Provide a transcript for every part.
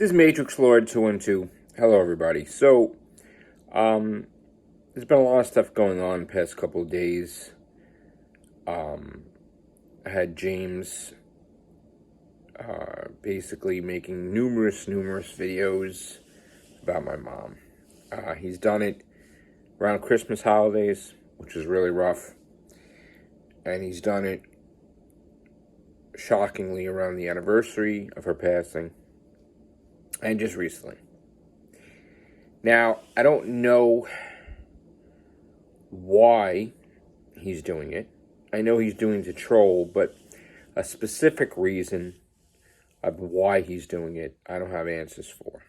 This is Matrix Lord 212. Hello, everybody. There's been a lot of stuff going on the past couple of days. I had James basically making numerous videos about my mom. He's done it around Christmas holidays, which is really rough. And he's done it, shockingly, around the anniversary of her passing. And just recently. Now, I don't know why he's doing it. I know he's doing it to troll, but a specific reason of why he's doing it, I don't have answers for.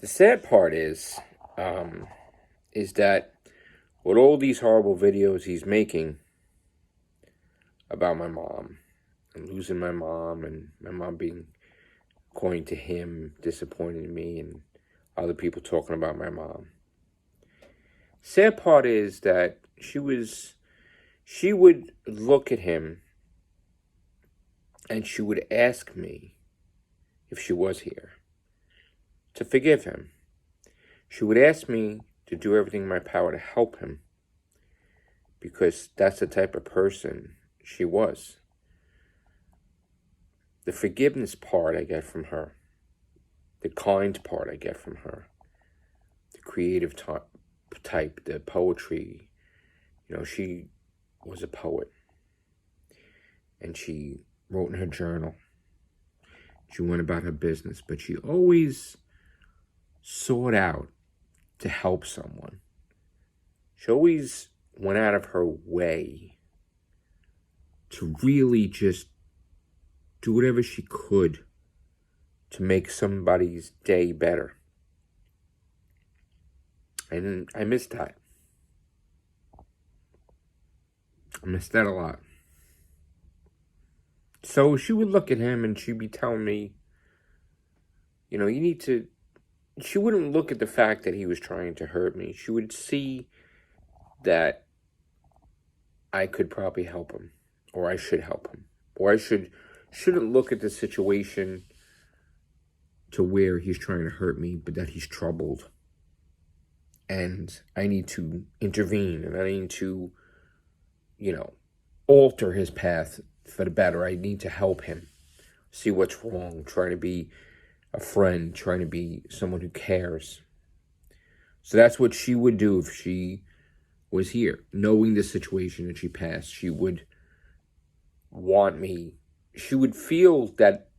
The sad part is that with all these horrible videos he's making about my mom, and losing my mom, and my mom being, according to him, disappointed in me, and other people talking about my mom. Sad part is that she would look at him and she would ask me, if she was here, to forgive him. She would ask me to do everything in my power to help him, because that's the type of person she was. The forgiveness part I get from her. The kind part I get from her. The creative type, the poetry. You know, she was a poet. And she wrote in her journal. She went about her business, but she always sought out to help someone. She always went out of her way to really just do whatever she could to make somebody's day better. And I miss that. I miss that a lot. So she would look at him and she'd be telling me, you know, you need to... She wouldn't look at the fact that he was trying to hurt me. She would see that I could probably help him. Or I should help him. Or I shouldn't look at the situation to where he's trying to hurt me, but that he's troubled. And I need to intervene, and I need to, alter his path for the better. I need to help him see what's wrong, trying to be a friend, trying to be someone who cares. So that's what she would do if she was here. Knowing the situation that she passed, she would want me. She would feel that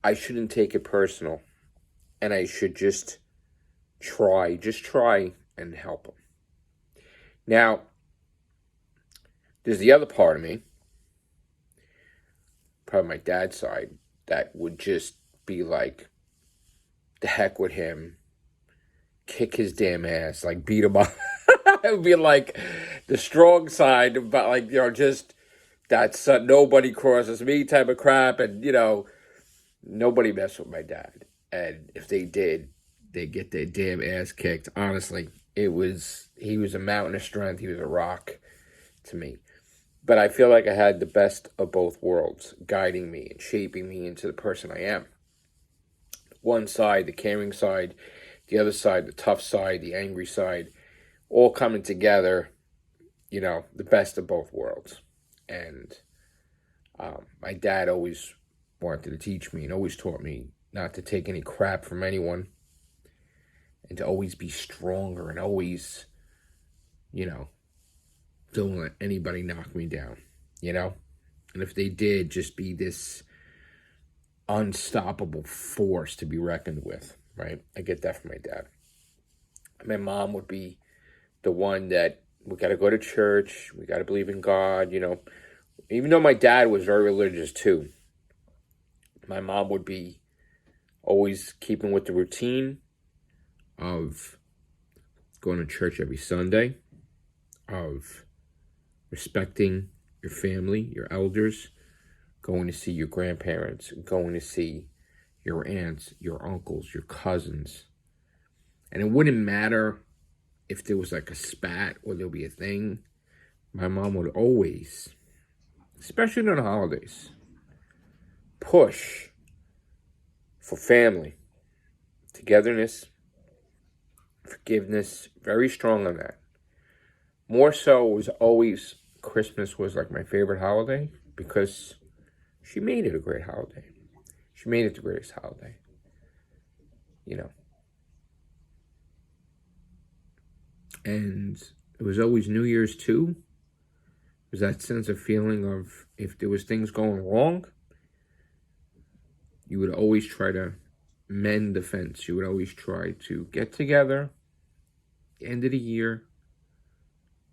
I shouldn't take it personal, and I should just try and help him. Now, there's the other part of me, probably my dad's side, that would just be like, the heck with him, kick his damn ass, like beat him up. It would be like the strong side, but like, just that's nobody crosses me type of crap, and nobody messed with my dad. And if they did, they'd get their damn ass kicked. Honestly, he was a mountain of strength. He was a rock to me. But I feel like I had the best of both worlds, guiding me and shaping me into the person I am. One side, the caring side, the other side, the tough side, the angry side, all coming together, the best of both worlds. And my dad always wanted to teach me and always taught me not to take any crap from anyone, and to always be stronger, and always, don't let anybody knock me down, And if they did, just be this unstoppable force to be reckoned with, right? I get that from my dad. My mom would be the one that, we got to go to church, we got to believe in God, Even though my dad was very religious too, my mom would be always keeping with the routine of going to church every Sunday, of respecting your family, your elders, going to see your grandparents, going to see your aunts, your uncles, your cousins. And it wouldn't matter if there was like a spat or there'll be a thing. My mom would always, especially on the holidays, push for family, togetherness, forgiveness, very strong on that. More so was always Christmas was like my favorite holiday because she made it a great holiday. She made it the greatest holiday. You know. And it was always New Year's too. It was that sense of feeling of if there was things going wrong, you would always try to mend the fence. You would always try to get together, end of the year,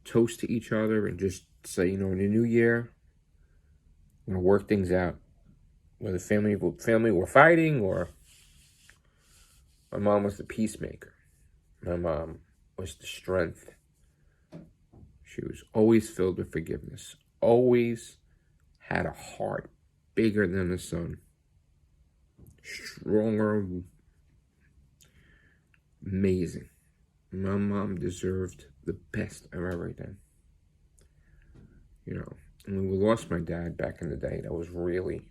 toast to each other, and just say, in the new year, I'm gonna work things out. Whether family were fighting, or my mom was the peacemaker. My mom was the strength. She was always filled with forgiveness. Always had a heart bigger than the sun. Stronger. Amazing. My mom deserved the best of everything. And when we lost my dad back in the day, that was really,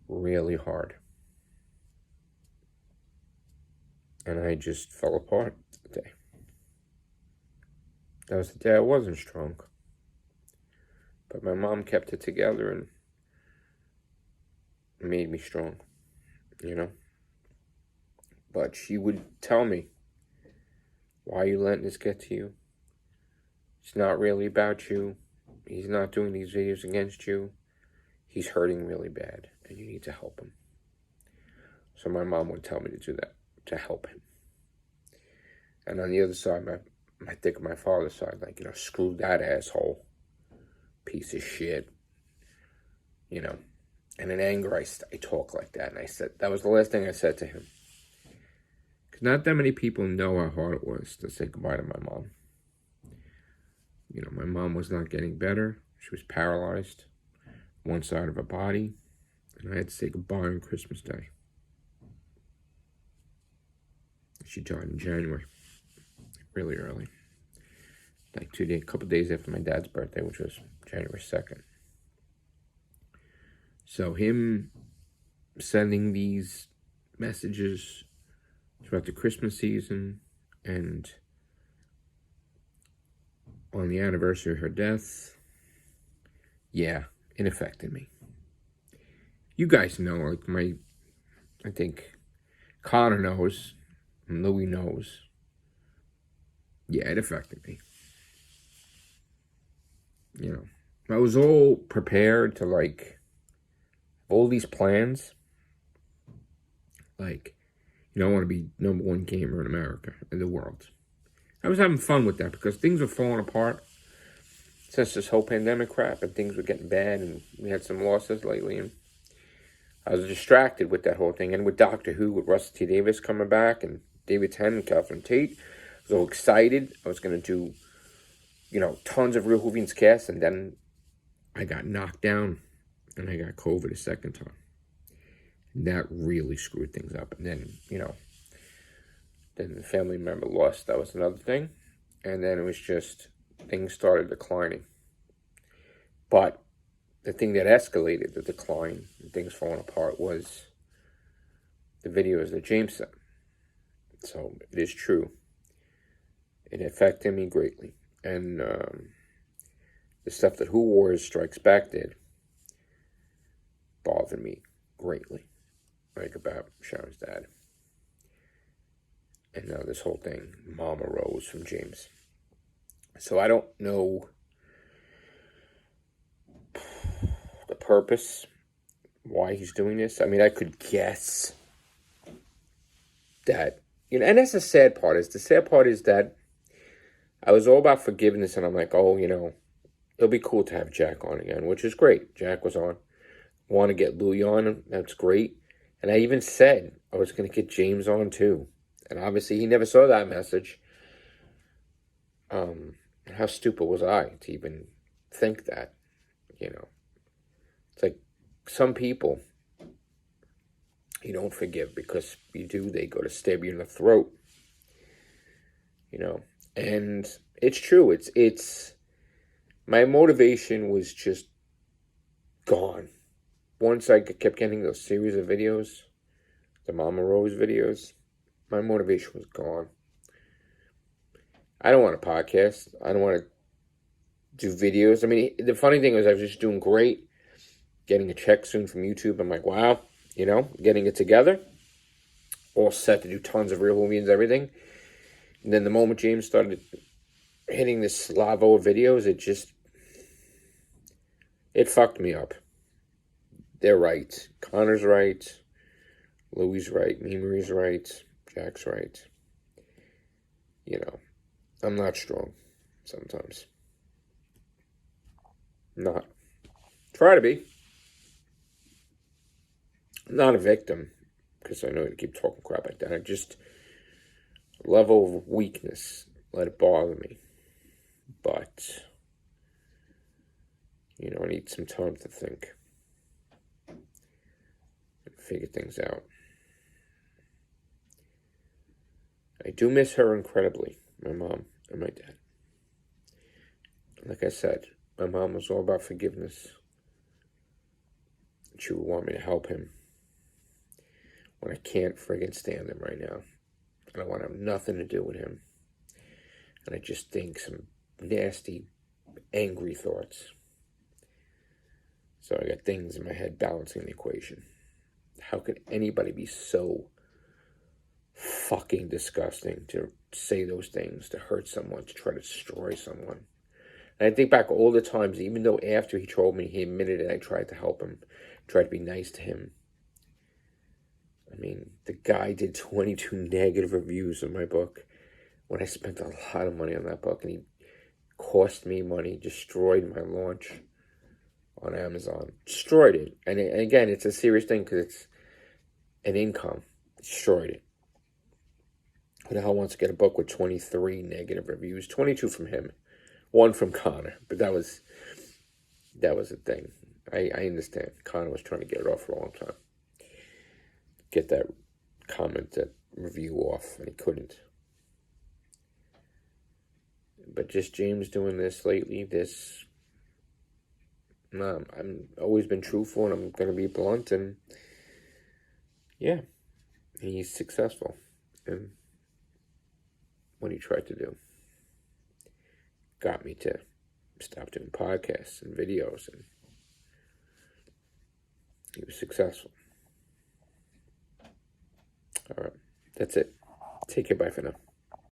really hard. And I just fell apart that day. That was the day I wasn't strong. But my mom kept it together and made me strong, But she would tell me, why are you letting this get to you? It's not really about you. He's not doing these videos against you. He's hurting really bad, and you need to help him. So my mom would tell me to do that, to help him. And on the other side, I think of my father's side, screw that asshole, piece of shit, And in anger, I talk like that, and I said, that was the last thing I said to him. Because not that many people know how hard it was to say goodbye to my mom. My mom was not getting better. She was paralyzed, one side of her body, and I had to say goodbye on Christmas Day. She died in January, really early. Like a couple days after my dad's birthday, which was January 2nd. So him sending these messages throughout the Christmas season and on the anniversary of her death, yeah, it affected me. You guys know, I think Connor knows, and Louie knows. Yeah, it affected me. I was all prepared to, all these plans. I want to be number one gamer in America, in the world. I was having fun with that because things were falling apart since this whole pandemic crap, and things were getting bad, and we had some losses lately, and I was distracted with that whole thing. And with Doctor Who, with Russell T Davies coming back, and David Tennant and Catherine Tate, I was all excited. I was going to do, tons of Real Hoovians cast, and then I got knocked down, and I got COVID a second time. And that really screwed things up. And then, then the family member lost. That was another thing. And then it was just, things started declining. But the thing that escalated the decline and things falling apart was the videos that James sent. So it is true. It affected me greatly. And the stuff that Who Wars Strikes Back did bothered me greatly. About Sharon's dad. And now this whole thing, Mama Rose from James. So I don't know the purpose, why he's doing this. I mean, I could guess that, and that's the sad part. The sad part is that I was all about forgiveness, and I'm like, oh, it'll be cool to have Jack on again, which is great. Jack was on. Want to get Louie on, that's great. And I even said I was going to get James on too. And obviously he never saw that message. How stupid was I to even think that, It's like some people you don't forgive because you do, they go to stab you in the throat. And it's true. It's my motivation was just gone once I kept getting those series of videos, the Mama Rose videos, my motivation was gone. I don't want a podcast. I don't want to do videos. I mean, the funny thing was I was just doing great, getting a check soon from YouTube. I'm like, wow, getting it together, all set to do tons of real movies and everything. And then the moment James started hitting this Slavo videos, it fucked me up. They're right. Connor's right. Louie's right. Mimari's right. Jack's right. I'm not strong sometimes. Not. Try to be. I'm not a victim, because I know you keep talking crap like that. I just, level of weakness, let it bother me. But, I need some time to think. And figure things out. I do miss her incredibly, my mom and my dad. Like I said, my mom was all about forgiveness. She would want me to help him when I can't friggin' stand him right now. And I want to have nothing to do with him. And I just think some nasty, angry thoughts. So I got things in my head balancing the equation. How could anybody be so fucking disgusting to say those things, to hurt someone, to try to destroy someone? And I think back all the times, even though after he told me, he admitted it, I tried to help him, tried to be nice to him. I mean, the guy did 22 negative reviews of my book when I spent a lot of money on that book, and he cost me money, destroyed my launch on Amazon, destroyed it. And again, it's a serious thing because it's an income, destroyed it. Who the hell wants to get a book with 23 negative reviews? 22 from him, 1 from Connor, but that was the thing. I understand. Connor was trying to get it off for a long time. Get that comment, that review off, and he couldn't. But just James doing this lately, I'm always been truthful, and I'm going to be blunt, and yeah, he's successful in what he tried to do. Got me to stop doing podcasts and videos, and he was successful. All right, that's it. Take care, bye for now.